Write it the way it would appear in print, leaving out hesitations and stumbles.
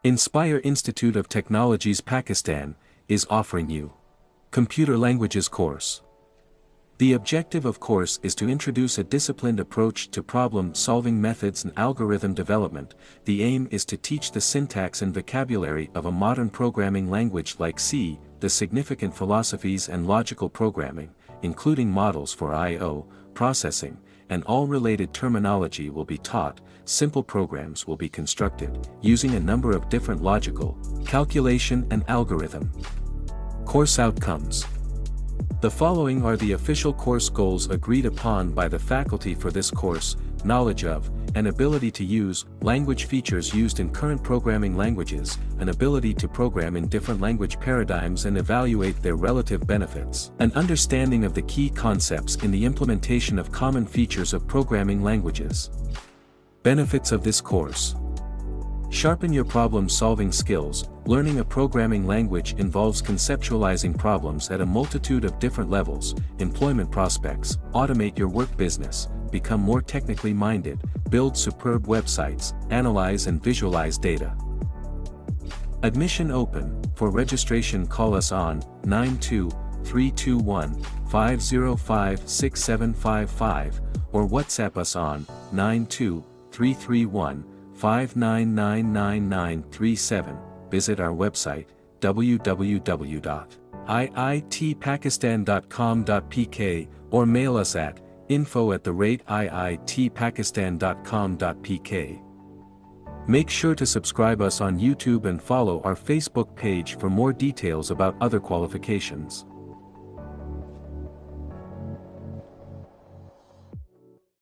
Inspire Institute of Technologies Pakistan is offering you Computer Languages course. The objective of course is to introduce a disciplined approach to problem-solving methods and algorithm development. The aim is to teach the syntax and vocabulary of a modern programming language like C, the significant philosophies and logical programming, including models for I/O, processing, and all related terminology will be taught. Simple programs will be constructed, using a number of different logical, calculation and algorithm. Course outcomes. The following are the official course goals agreed upon by the faculty for this course: knowledge of, and ability to use, language features used in current programming languages, an ability to program in different language paradigms and evaluate their relative benefits, an understanding of the key concepts in the implementation of common features of programming languages. Benefits of this course. Sharpen your problem-solving skills. Learning a programming language involves conceptualizing problems at a multitude of different levels. Employment prospects. Automate your work business. Become more technically minded. Build superb websites. Analyze and visualize data. Admission open. For registration, call us on 92-321-505-6755 or WhatsApp us on 92-331-5999937. Visit our website www.iitpakistan.com.pk or mail us at info@iitpakistan.com.pk. Make sure to subscribe us on YouTube and follow our Facebook page for more details about other qualifications.